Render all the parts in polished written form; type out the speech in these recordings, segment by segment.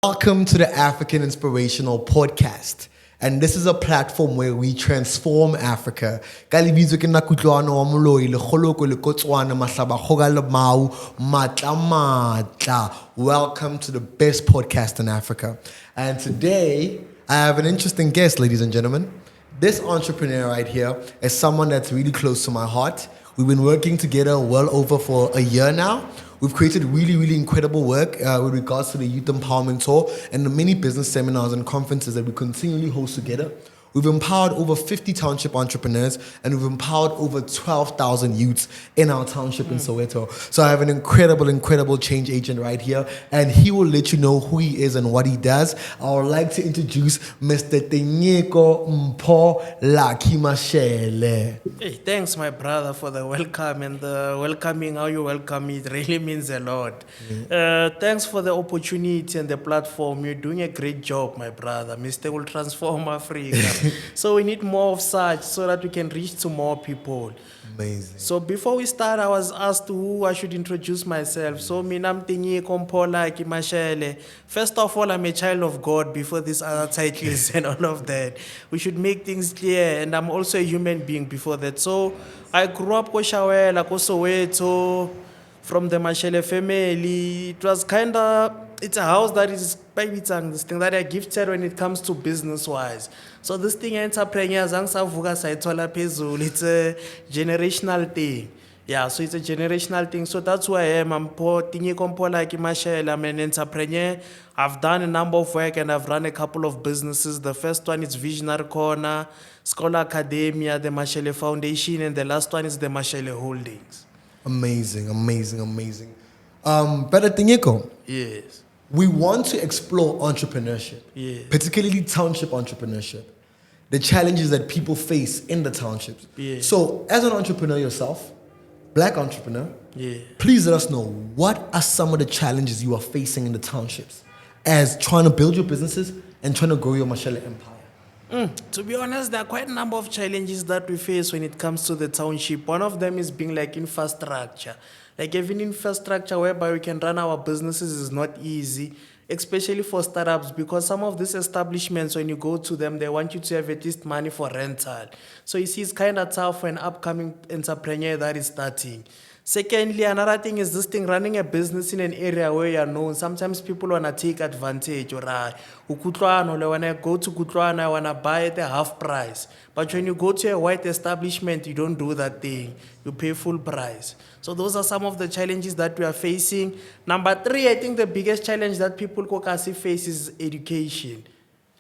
Welcome to the African Inspirational Podcast. And this is a platform where we transform Africa. Moloi, welcome to the best podcast in Africa. And today, I have an interesting guest, ladies and gentlemen. This entrepreneur right here is someone that's really close to my heart. We've been working together well over for a year now. We've created really incredible work with regards to the Youth Empowerment Tour and the many business seminars and conferences that we continually host together. We've empowered over 50 township entrepreneurs and we've empowered over 12,000 youths in our township in Soweto. So I have an incredible change agent right here, and he will let you know who he is and what he does. I would like to introduce Mr. Tinyiko Mashele. Hey, thanks, my brother, for the welcome and the welcoming. How you welcome me, it really means a lot. Thanks for the opportunity and the platform. You're doing a great job, my brother. Mr. will transform Africa. So we need more of such so that we can reach to more people. Amazing. So before we start, I was asked who I should introduce myself. So I'm Tinyiko Mashele. First of all, I'm a child of God before these other titles and all of that. We should make things clear, and I'm also a human being before that. So I grew up in Soweto, from the Mashele family. It was it's a house that is this thing that I gifted when it comes to business-wise. So this thing, entrepreneurs, it's a generational thing. Yeah, so it's a generational thing. So that's who I am. I'm Tinyiko Mashele. I'm an entrepreneur. I've done a number of work and I've run a couple of businesses. The first one is VisionaryCorner, Scholar Academia, the Mashele Foundation, and the last one is the Mashele Holdings. Amazing. Brother Tinyiko. Yes. We want to explore entrepreneurship, Yeah. particularly township entrepreneurship, the challenges that people face in the townships. Yeah. So, as an entrepreneur yourself, black entrepreneur, please let us know, what are some of the challenges you are facing in the townships as trying to build your businesses and trying to grow your Mashele empire? To be honest, there are quite a number of challenges that we face when it comes to the township. One of them is being like infrastructure. Like having infrastructure whereby we can run our businesses is not easy, especially for startups, because some of these establishments, when you go to them, they want you to have at least money for rental. So you see, it's kind of tough for an upcoming entrepreneur that is starting. Secondly, another thing is this thing, running a business in an area where you are known. Sometimes people want to take advantage. Or when I go to Kutlwana, I want to buy at a half price. But when you go to a white establishment, you don't do that thing. You pay full price. So those are some of the challenges that we are facing. Number three, I think the biggest challenge that people face is education.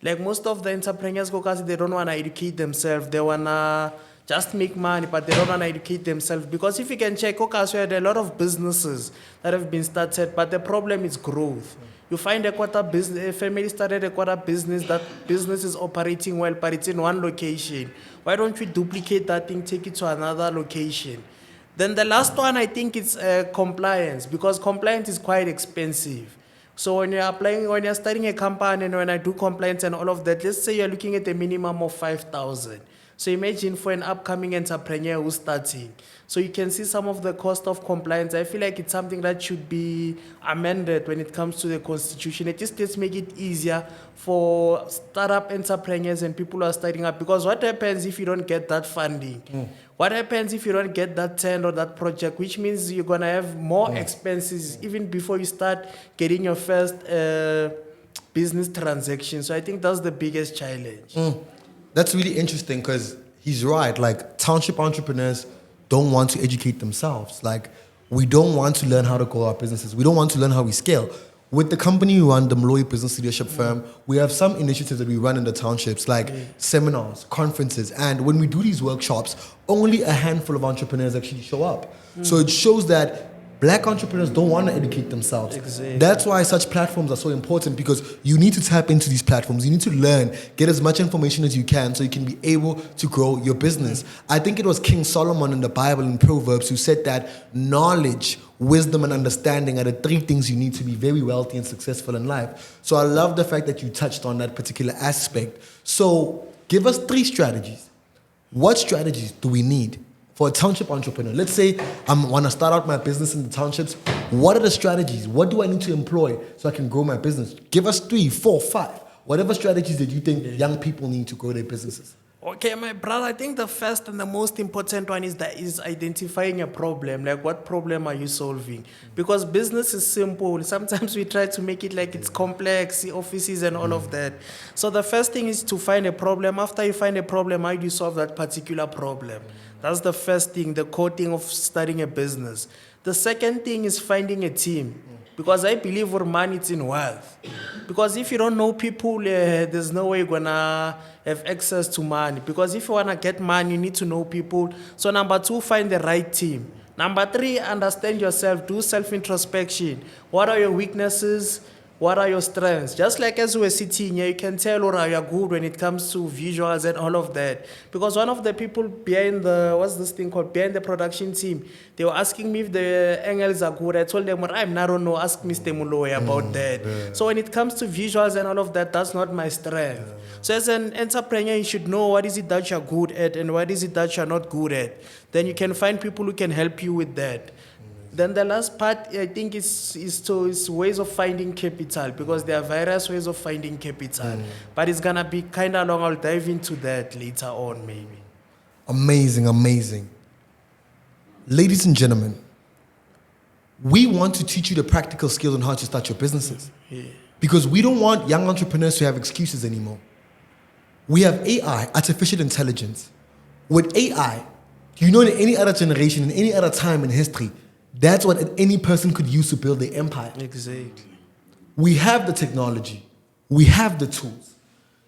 Like most of the entrepreneurs, they don't want to educate themselves. They want to just make money, but they don't want to educate themselves. Because if you can check, we had a lot of businesses that have been started, but the problem is growth. You find a family started a quarter business, that business is operating well, but it's in one location. Why don't we duplicate that thing, take it to another location? Then the last one, I think it's compliance, because compliance is quite expensive. So when you're starting a company and when I do compliance and all of that, let's say you're looking at a minimum of 5,000. So imagine for an upcoming entrepreneur who's starting. So you can see some of the cost of compliance. I feel like it's something that should be amended when it comes to the constitution. It just let's make it easier for startup entrepreneurs and people who are starting up. Because what happens if you don't get that funding? What happens if you don't get that tender or that project? Which means you're going to have more expenses even before you start getting your first business transaction. So I think that's the biggest challenge. That's really interesting because he's right. Like, township entrepreneurs don't want to educate themselves. Like, we don't want to learn how to grow our businesses. We don't want to learn how we scale. With the company we run, the Moloi business leadership firm, we have some initiatives that we run in the townships, like seminars, conferences. And when we do these workshops, only a handful of entrepreneurs actually show up. So it shows that black entrepreneurs don't want to educate themselves. Exactly. That's why such platforms are so important, because you need to tap into these platforms. You need to learn, get as much information as you can so you can be able to grow your business. I think it was King Solomon in the Bible in Proverbs who said that knowledge, wisdom, and understanding are the three things you need to be very wealthy and successful in life. So I love the fact that you touched on that particular aspect. So give us 3 strategies. What strategies do we need for a township entrepreneur? Let's say I want to start out my business in the townships. What are the strategies? What do I need to employ so I can grow my business? Give us 3, 4, 5. Whatever strategies that you think young people need to grow their businesses. Okay, my brother, I think the first and the most important one is identifying a problem. Like, what problem are you solving? Because business is simple. Sometimes we try to make it like it's complex, the offices and all of that. So the first thing is to find a problem. After you find a problem, how do you solve that particular problem? That's the first thing, the core thing of starting a business. The second thing is finding a team. Because I believe where money is in wealth. Because if you don't know people, there's no way you're going to have access to money. Because if you want to get money, you need to know people. So number 2, find the right team. Number 3, understand yourself. Do self-introspection. What are your weaknesses? What are your strengths? Just like as we were sitting here, you can tell or you're good when it comes to visuals and all of that. Because one of the people behind behind the production team, they were asking me if the angles are good. I told them, well, I don't know, ask Mr. Moloi about that. Yeah. So when it comes to visuals and all of that, that's not my strength. Yeah. So as an entrepreneur, you should know what is it that you're good at and what is it that you're not good at. Then you can find people who can help you with that. Then the last part, I think, is ways of finding capital, because there are various ways of finding capital. But it's going to be kind of long. I'll dive into that later on, maybe. Amazing, amazing. Ladies and gentlemen, we want to teach you the practical skills on how to start your businesses. Yeah. Because we don't want young entrepreneurs to have excuses anymore. We have AI, artificial intelligence. With AI, in any other generation, in any other time in history, that's what any person could use to build their empire. Exactly. We have the technology. We have the tools.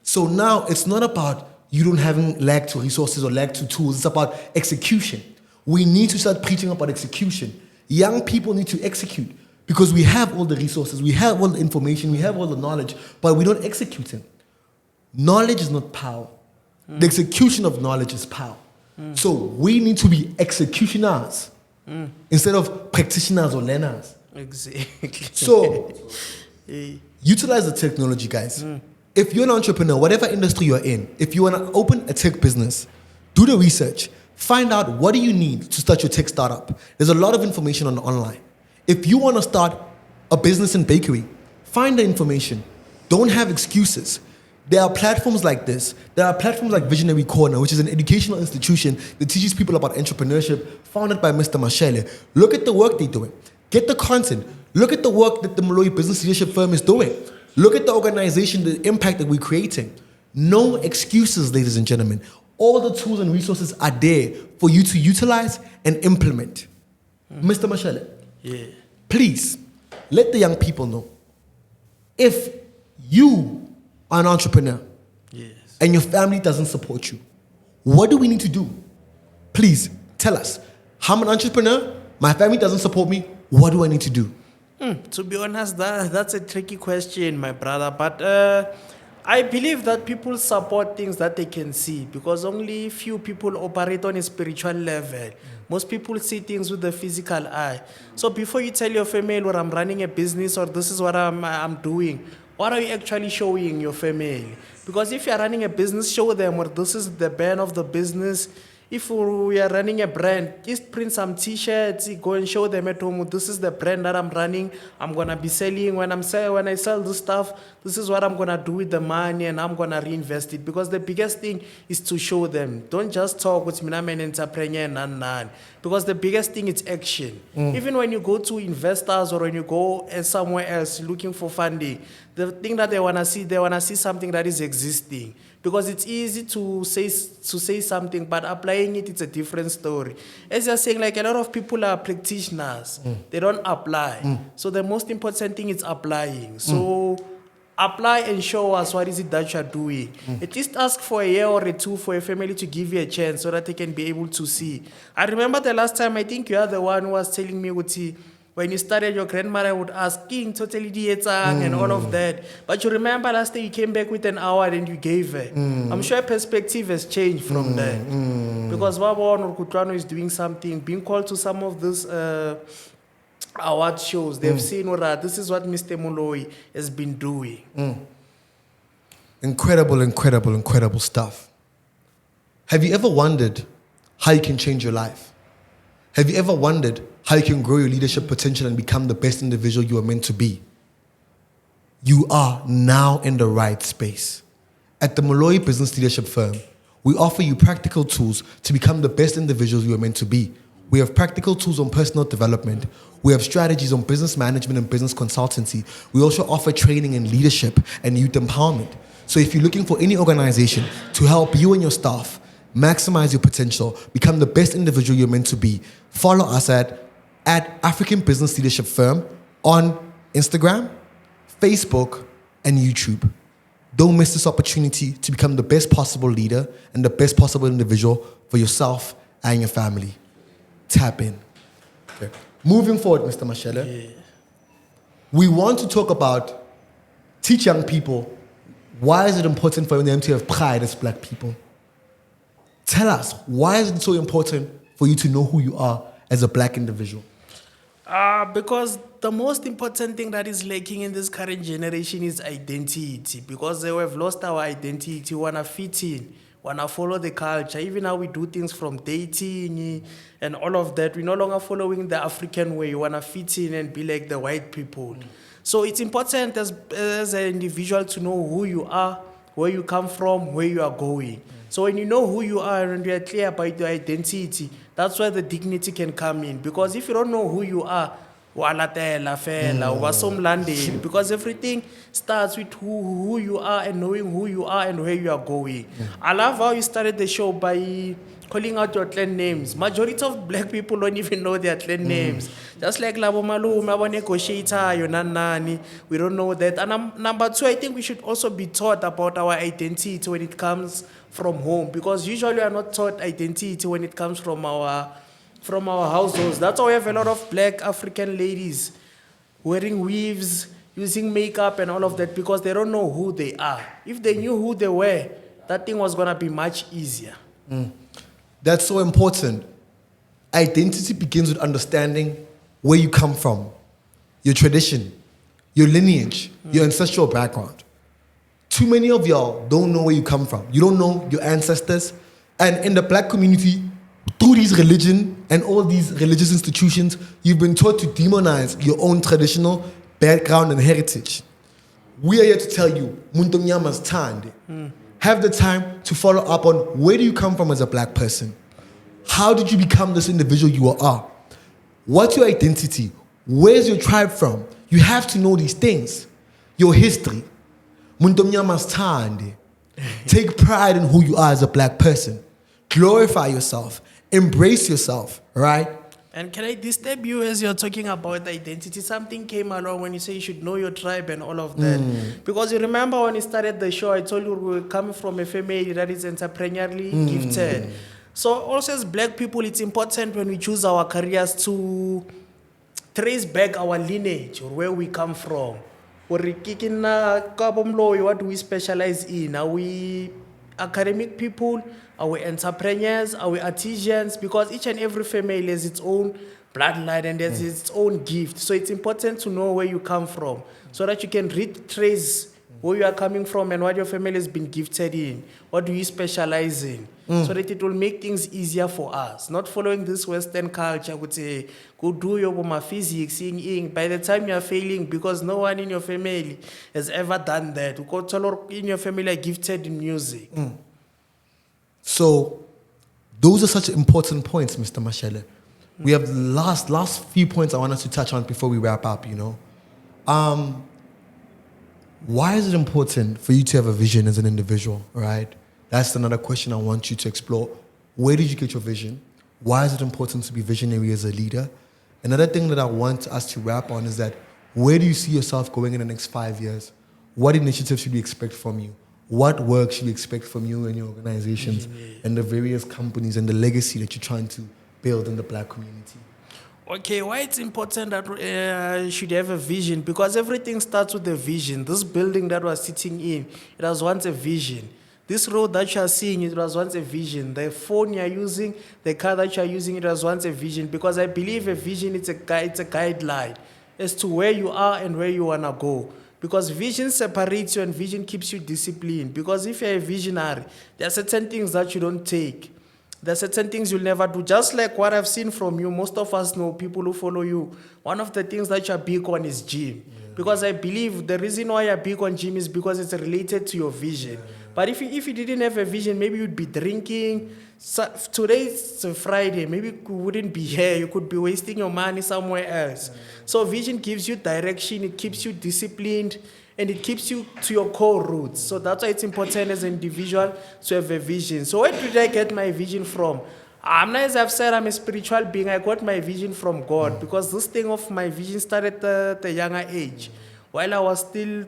So now it's not about you don't having lack to resources or lack to tools. It's about execution. We need to start preaching about execution. Young people need to execute because we have all the resources, we have all the information, we have all the knowledge, but we don't execute it. Knowledge is not power. The execution of knowledge is power. So we need to be executioners. Instead of practitioners or learners. Exactly. So, utilize the technology, guys. If you're an entrepreneur, whatever industry you're in, if you want to open a tech business, do the research. Find out what do you need to start your tech startup. There's a lot of information online. If you want to start a business in bakery, find the information. Don't have excuses. There are platforms like this. There are platforms like VisionaryCorner, which is an educational institution that teaches people about entrepreneurship, founded by Mr. Mashele. Look at the work they're doing. Get the content. Look at the work that the Moloi business leadership firm is doing. Look at the organization, the impact that we're creating. No excuses, ladies and gentlemen. All the tools and resources are there for you to utilize and implement. Mr. Mashele, please let the young people know, if you are an entrepreneur and your family doesn't support you, what do we need to do? Please tell us. I'm an entrepreneur, my family doesn't support me, what do I need to do? To be honest, that's a tricky question, my brother. But I believe that people support things that they can see, because only few people operate on a spiritual level. Most people see things with the physical eye. So before you tell your family, well, I'm running a business or this is what I'm doing, what are you actually showing your family? Because if you're running a business, show them, well, this is the brand of the business. If we are running a brand, just print some t-shirts, go and show them at home, this is the brand that I'm running, I'm going to be selling. When I sell this stuff, this is what I'm going to do with the money and I'm going to reinvest it. Because the biggest thing is to show them. Don't just talk with me, I'm an entrepreneur, none. Because the biggest thing is action. Even when you go to investors or when you go somewhere else looking for funding, the thing that they want to see something that is existing. Because it's easy to say something, but applying it's a different story. As you're saying, like a lot of people are practitioners. They don't apply. So the most important thing is applying. So apply and show us what is it that you're doing. At least ask for a year or two for a family to give you a chance so that they can be able to see. I remember the last time, I think you are the one who was telling me, Uti, when you started, your grandmother would ask, King, totally dietang and all of that. But you remember last day you came back with an hour and you gave her. I'm sure perspective has changed from that. Because Baba or Kutrano is doing something, being called to some of these award shows. They've seen, this is what Mr. Moloi has been doing. Incredible stuff. Have you ever wondered how you can change your life? Have you ever wondered how you can grow your leadership potential and become the best individual you are meant to be? You are now in the right space. At the Moloi Business Leadership Firm, we offer you practical tools to become the best individuals you are meant to be. We have practical tools on personal development. We have strategies on business management and business consultancy. We also offer training in leadership and youth empowerment. So if you're looking for any organization to help you and your staff maximize your potential, become the best individual you're meant to be, follow us at African Business Leadership Firm on Instagram, Facebook, and YouTube. Don't miss this opportunity to become the best possible leader and the best possible individual for yourself and your family. Tap in. Okay. Moving forward, Mr. Mashele, we want to talk about, teach young people, why is it important for them to have pride as black people? Tell us, why is it so important for you to know who you are as a black individual? Because the most important thing that is lacking in this current generation is identity. Because they have lost our identity, we want to fit in, want to follow the culture. Even how we do things from dating and all of that, we're no longer following the African way. We want to fit in and be like the white people. So it's important as an individual to know who you are, where you come from, where you are going. So when you know who you are and you are clear about your identity, that's where the dignity can come in. Because if you don't know who you are, because everything starts with who you are and knowing who you are and where you are going. I love how you started the show by calling out your clan names. Majority of black people don't even know their clan names. Just like Labo Malum, Labo Negotiator, Yonanani, we don't know that. And number two, I think we should also be taught about our identity when it comes from home, because usually we are not taught identity when it comes from our households. That's why we have a lot of black African ladies wearing weaves, using makeup and all of that, because they don't know who they are. If they knew who they were, that thing was going to be much easier. That's so important. Identity begins with understanding where you come from, your tradition, your lineage, your ancestral background. Too many of y'all don't know where you come from. You don't know your ancestors. And in the black community, through these religion and all these religious institutions, you've been taught to demonize your own traditional background and heritage. We are here to tell you, Muntu Mnyama's time. Have the time to follow up on where do you come from as a black person? How did you become this individual you are? What's your identity? Where's your tribe from? You have to know these things. Your history. Muntu Mnyama's time. Take pride in who you are as a black person. Glorify yourself. Embrace yourself, right? And can I disturb you as you're talking about identity? Something came along when you say you should know your tribe and all of that. Because you remember when you started the show, I told you we were coming from a family that is entrepreneurially gifted. So also as black people, it's important when we choose our careers to trace back our lineage or where we come from. What do we specialize in? Are we academic people? Are we entrepreneurs? Are we artisans? Because each and every family has its own bloodline and has its own gift. So it's important to know where you come from so that you can retrace where you are coming from and what your family has been gifted in. What do you specialize in? So that it will make things easier for us. Not following this Western culture, would say, go do your physics, singing. By the time you are failing, because no one in your family has ever done that. In your family are gifted in music. So, those are such important points, Mr. Mashele. We have the last few points I want us to touch on before we wrap up, you know. Why is it important for you to have a vision as an individual, right? That's another question I want you to explore. Where did you get your vision? Why is it important to be visionary as a leader? Another thing that I want us to wrap on is that where do you see yourself going in the next 5 years? What initiatives should we expect from you? What work should we expect from you and your organizations and the various companies and the legacy that you're trying to build in the black community? Okay, why it's important that you should have a vision? Because everything starts with a vision. This building that we're sitting in, it was once a vision. This road that you are seeing, it was once a vision. The phone you are using, the car that you are using, it was once a vision. Because I believe a vision, it's a guideline as to where you are and where you want to go. Because vision separates you and vision keeps you disciplined. Because if you're a visionary, there are certain things that you don't take. There are certain things you'll never do. Just like what I've seen from you, most of us know people who follow you. One of the things that you're big on is gym. Because I believe the reason why you're big on gym is because it's related to your vision. But if you didn't have a vision, maybe you'd be drinking. So, today's a Friday, maybe you wouldn't be here. You could be wasting your money somewhere else. So vision gives you direction, it keeps you disciplined, and it keeps you to your core roots. So that's why it's important as an individual to have a vision. So where did I get my vision from? As I've said, I'm a spiritual being. I got my vision from God because this thing of my vision started at a younger age while I was still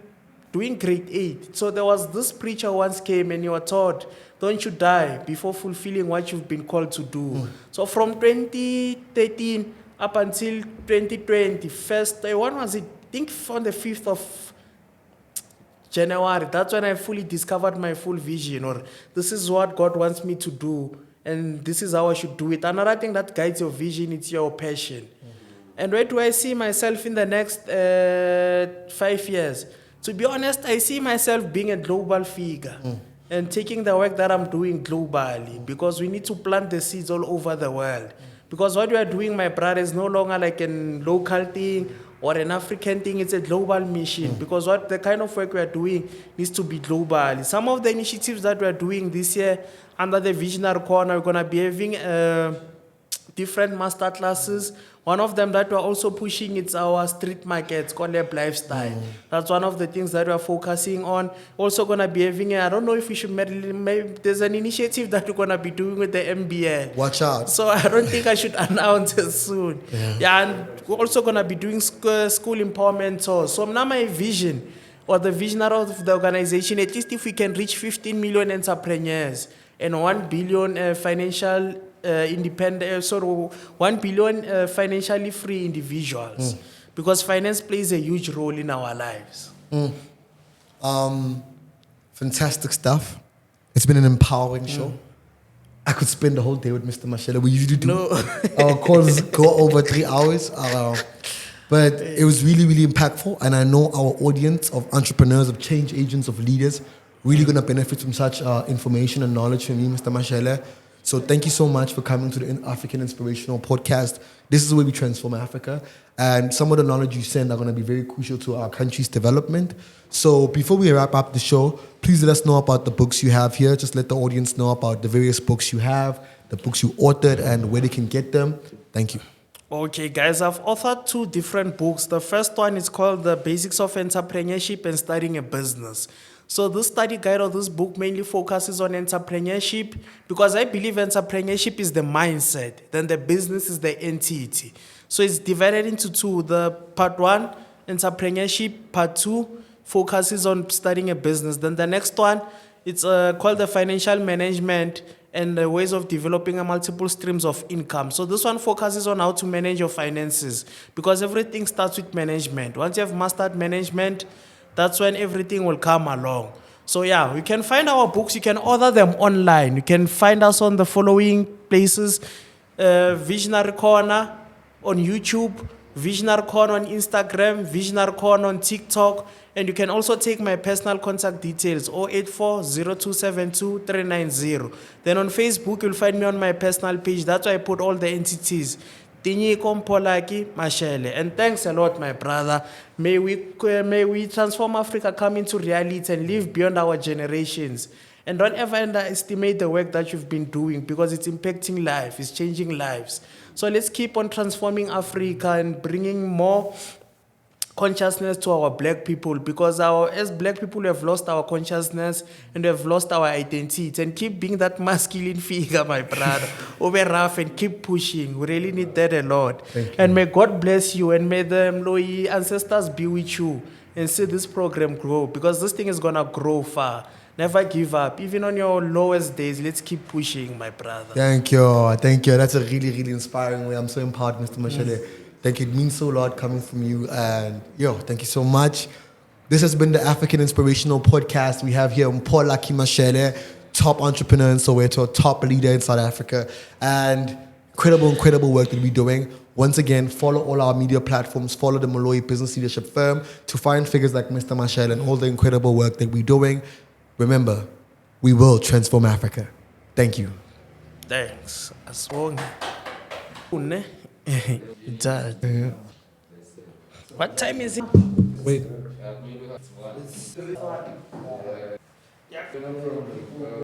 doing grade 8. So there was this preacher once came and you were taught, don't you die before fulfilling what you've been called to do. So from 2013 up until 2020, when was it? I think on the 5th of January, that's when I fully discovered my full vision, or this is what God wants me to do, and this is how I should do it. Another thing that guides your vision, it's your passion. And where do I see myself in the next 5 years? To be honest, I see myself being a global figure and taking the work that I'm doing globally, because we need to plant the seeds all over the world. Because what we are doing, my brother, is no longer like a local thing or an African thing, it's a global mission. Because what the kind of work we are doing needs to be global. Some of the initiatives that we are doing this year under the VisionaryCorner, we're going to be having different master classes. One of them that we're also pushing, it's our street markets, collab lifestyle. That's one of the things that we're focusing on. Also going to be having, I don't know if we should, maybe there's an initiative that we're going to be doing with the MBL. Watch out. So I don't think I should announce it soon. And we're also going to be doing school empowerment tours. So now my vision, or the visionary of the organization, at least if we can reach 15 million entrepreneurs and 1 billion financial independent, 1 billion financially free individuals, because finance plays a huge role in our lives. Fantastic stuff. It's been an empowering show. I could spend the whole day with Mr. Mashele. We usually do. Our calls go over 3 hours. But it was really, really impactful. And I know our audience of entrepreneurs, of change agents, of leaders, really going to benefit from such information and knowledge from you, Mr. Mashele. So thank you so much for coming to the African Inspirational Podcast. This is where we transform Africa. And some of the knowledge you send are going to be very crucial to our country's development. So before we wrap up the show, please let us know about the books you have here. Just let the audience know about the various books you have, the books you authored, and where they can get them. Thank you. Okay, guys, I've authored 2 different books. The first one is called The Basics of Entrepreneurship and Starting a Business. So this study guide or this book mainly focuses on entrepreneurship, because I believe entrepreneurship is the mindset, then the business is the entity. So it's divided into 2. The part 1, entrepreneurship, part 2 focuses on starting a business. Then the next one, it's called the financial management and the ways of developing multiple streams of income. So this one focuses on how to manage your finances, because everything starts with management. Once you have mastered management, that's when everything will come along. So yeah, you can find our books. You can order them online. You can find us on the following places: VisionaryCorner on YouTube, VisionaryCorner on Instagram, VisionaryCorner on TikTok, and you can also take my personal contact details: 084-0272-390. Then on Facebook, you'll find me on my personal page. That's why I put all the entities. Tinyiko Mashele. And thanks a lot, my brother. May we transform Africa, come into reality, and live beyond our generations. And don't ever underestimate the work that you've been doing, because it's impacting life, it's changing lives. So let's keep on transforming Africa and bringing more consciousness to our black people, because as black people we have lost our consciousness and we have lost our identity. And keep being that masculine figure, my brother. Over rough and keep pushing. We really need that a lot. And may God bless you, and may the Moloi ancestors be with you and see this program grow, because this thing is gonna grow far. Never give up. Even on your lowest days, let's keep pushing, my brother. Thank you. Thank you. That's a really, really inspiring way. I'm so empowered, Mr. Mashele. Thank you. It means so a lot coming from you. And thank you so much. This has been the African Inspirational Podcast. We have here Moloi Mashele, top entrepreneur in Soweto, top leader in South Africa, and incredible work that we're doing. Once again, follow all our media platforms, follow the Moloi Business Leadership Firm to find figures like Mr. Mashele and all the incredible work that we're doing. Remember, we will transform Africa. Thank you. Thanks. Asibonge. Une. Dad. What time is it? Wait.